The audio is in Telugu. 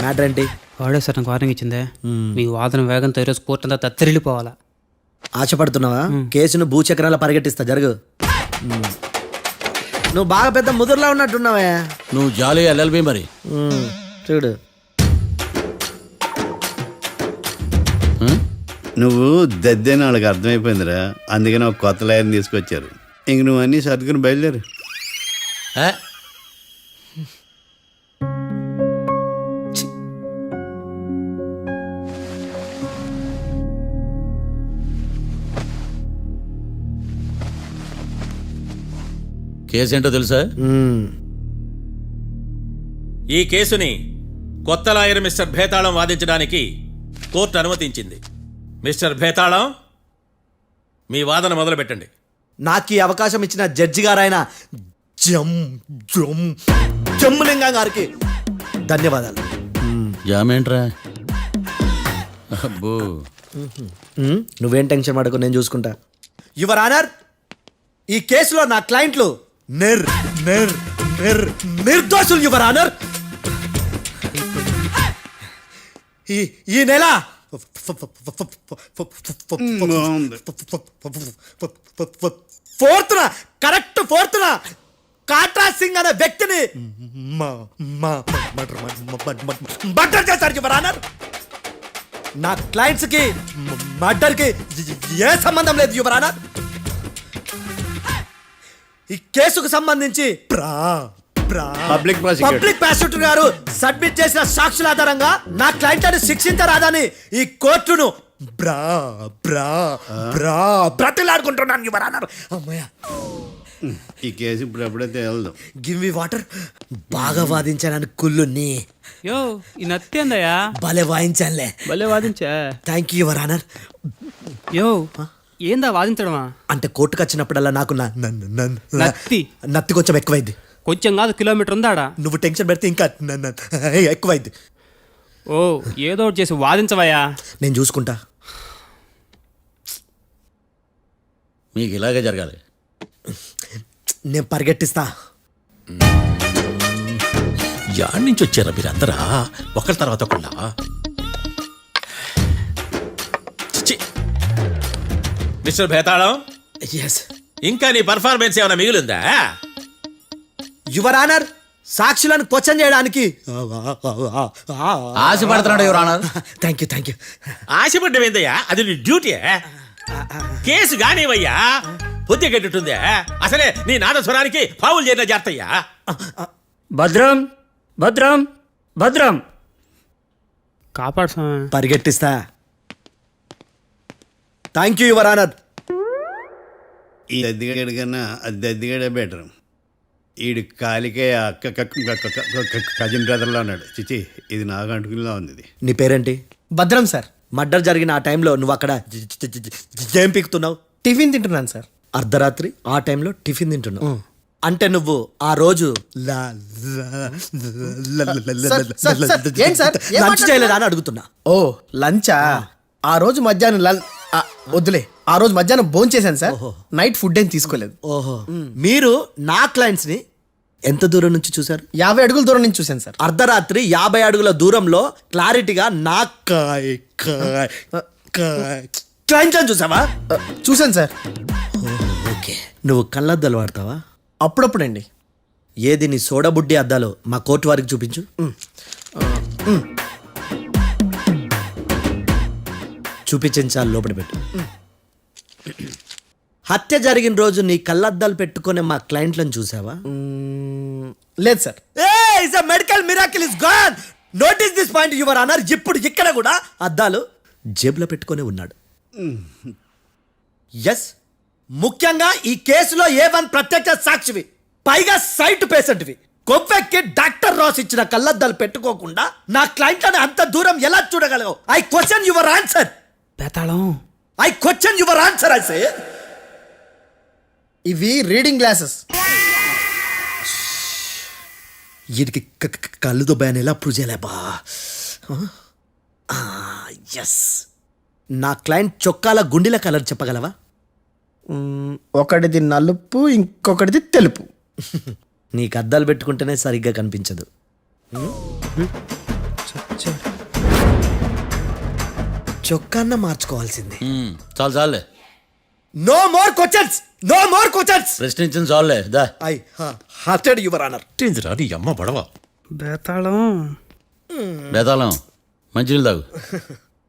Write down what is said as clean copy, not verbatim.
మ్యాటర్ ఏంటి? వాడే సార్ నాకు వార్నింగ్ ఇచ్చిందే. మీ వాదన వేగంతో ఈరోజు కోర్టు అంతా తత్తరిల్లిపోవాలా. ఆశపడుతున్నావా? కేసును భూచక్రాల పరిగెట్టిస్తా, జరుగు. నువ్వు బాగా పెద్ద ముదురులా ఉన్నట్టున్నావే. నువ్వు జాలి ఎల్ఎల్బి మరి. చూడు, నువ్వు దద్దేని వాళ్ళకి అర్థమైపోయిందిరా, అందుకని ఒక కొత్త లాయర్ని తీసుకొచ్చారు. ఇంక నువ్వు అన్నీ సర్దుకుని బయలుదేరు. కేసు ఏంటో తెలుసా? ఈ కేసుని కొత్త లాయర్ మిస్టర్ భేతాళం వాదించడానికి కోర్టు అనుమతించింది. మిస్టర్ భేతాళం, మీ వాదన మొదలు పెట్టండి. నాకు ఈ అవకాశం ఇచ్చిన జడ్జి గారైన జమ్ములింగం గారికి ధన్యవాదాలు. జామేంట్రా? అబ్బో, నువ్వేం టెన్షన్ పడకు, నేను చూసుకుంటా. యువర్ ఆనర్, ఈ కేసులో నా క్లయింట్లు నిర్దోషులు యువర్ ఆనర్. ఈ నెల కరెక్ట్ ఫోర్త్న కాట్రా సింగ్ అనే వ్యక్తిని మర్డర్ చేశారు యువర్ ఆనర్. నా క్లయింట్స్ కి మర్డర్ కి ఏ సంబంధం లేదు యువర్ ఆనర్. ఈ కేసుకు సంబంధించి పబ్లిక్ ప్రాసిక్యూటర్ గారు సబ్మిట్ చేసిన సాక్షుల ఆధారంగా నా క్లయింట్ అని శిక్షించరాదని ఈ కోర్టును బ్రతిలాడుకుంటున్నాను యువర్ ఆనర్. అమ్మయ్య, ఈ కేసు ఇప్పుడు ఎప్పుడైతే వెళ్దాం. Give me water. బాగా వాదించానని కుళ్ళుని. యో, ఈ నత్తేందయ్యా? భలే వాయించానులే. భలే వాదించా. Thank you your honour. యో, ఏందా వాదించడమా? అంటే కోర్టుకు వచ్చినప్పుడల్లా నాకు నత్తి కొంచెం ఎక్కువైంది. కొంచెం కాదు, కిలోమీటర్ ఉందాడా. నువ్వు టెన్షన్ పెడితే ఇంకా ఎక్కువైంది. ఓ, ఏదో ఒకటి చేసి వాదించవయ్యా. నేను చూసుకుంటా. మీకు ఇలాగే జరగాలి. నేను పరిగెట్టిస్తా. యాడ్ నుంచి వచ్చారా మీరందరా? ఒకరి తర్వాత ఒకళ్ళ? Mister Bhetalam, yes. ఇంకా నీ పర్ఫార్మెన్స్ ఏమైనా మిగిలిందా? యువర్ ఆనర్, సాక్షులను క్వశ్చన్ చేయడానికి ఆశపడుతున్నాడు యువర్ ఆనర్. Thank you. ఆశపడ్డమేందయ్యా? అది నీ డ్యూటీ. కేసు గానివయ్యా, బుద్ధి గట్టుందే. అసలే నీ నాదస్వరానికి పావులు చేరిన జాతయ్యా. భద్రం భద్రం భద్రం, కాపాడు స్వామి. పరిగెట్టిస్తా. Thank you your honour. ఈ దద్దిగాడి కన్నా అది దద్దిగాడే బెటర్. ఈడు కాలికే కజిన్ బ్రదర్లో ఉన్నాడు. చిచి, ఇది నాకు అంటుకునిలా ఉంది. ఇది నీ పేరేంటి? భద్రం సార్. మర్డర్ జరిగిన ఆ టైంలో నువ్వు అక్కడ ఏం పీకుతున్నావు? టిఫిన్ తింటున్నాను సార్. అర్ధరాత్రి ఆ టైంలో టిఫిన్ తింటున్నావు అంటే నువ్వు ఆ రోజు లంచ్ చేయలేదా అని అడుగుతున్నా. ఓ, లంచా? ఆ రోజు మధ్యాహ్నం వద్దులే, ఆ రోజు మధ్యాహ్నం భోజనం చేశాను సార్. నైట్ ఫుడ్ ఏం తీసుకోలేదు. ఓహో, మీరు నా క్లయింట్స్ ని ఎంత దూరం నుంచి చూసారు? 50 అడుగుల దూరం నుంచి చూశాను సార్. అర్ధరాత్రి 50 అడుగుల దూరంలో క్లారిటీగా నా క్లయింట్స్ అని చూసావా? చూశాను సార్. ఓకే, నువ్వు కళ్ళద్దాలు వాడతావా? అప్పుడప్పుడండి. ఏది నీ సోడబుడ్డి అద్దాలు మా కోర్టు వారికి చూపించు. చూపించాలి, లోపల పెట్టు. హత్య జరిగిన రోజు నీ కళ్ళద్దాలు పెట్టుకునే మా క్లయింట్లను చూసావా? లేదు sir. Medical miracle is gone. Notice this point your honour. ఇప్పుడు ఇక్కడ కూడా అద్దాలు జేబులో పెట్టుకొని ఉన్నాడు. ఎస్, ముఖ్యంగా ఈ కేసులో A1 ప్రత్యక్ష సాక్షివి, పైగా సైట్ పేషెంట్వి. కొవ్వెక్కి డాక్టర్ రాస్ ఇచ్చిన కళ్ళద్దాలు పెట్టుకోకుండా నా క్లయింట్లను అంత దూరం ఎలా చూడగలవు? I question your answer. Bhetalam, I question your answer. I say ఇవి రీడింగ్ గ్లాసెస్. వీడికి కళ్ళు దొబ్బాయని ఎలా ప్రూవ్ చేయలేబా? ఎస్, నా క్లయింట్ చొక్కాల గుండెల కలర్ చెప్పగలవా? ఒకటిది నలుపు, ఇంకొకటిది తెలుపు. నీకు అద్దాలు పెట్టుకుంటేనే సరిగ్గా కనిపించదు. చొక్కాన్న మార్చుకోవాల్సింది. చాలు చాలులే, no more questions, no more questions. ప్రశ్నించింది చాలులే, దా. I hearted your honour. ఏంటిరా నీ అమ్మ పడవ. బేతాళం బేతాళం మంచినీళ్ళు తాగు.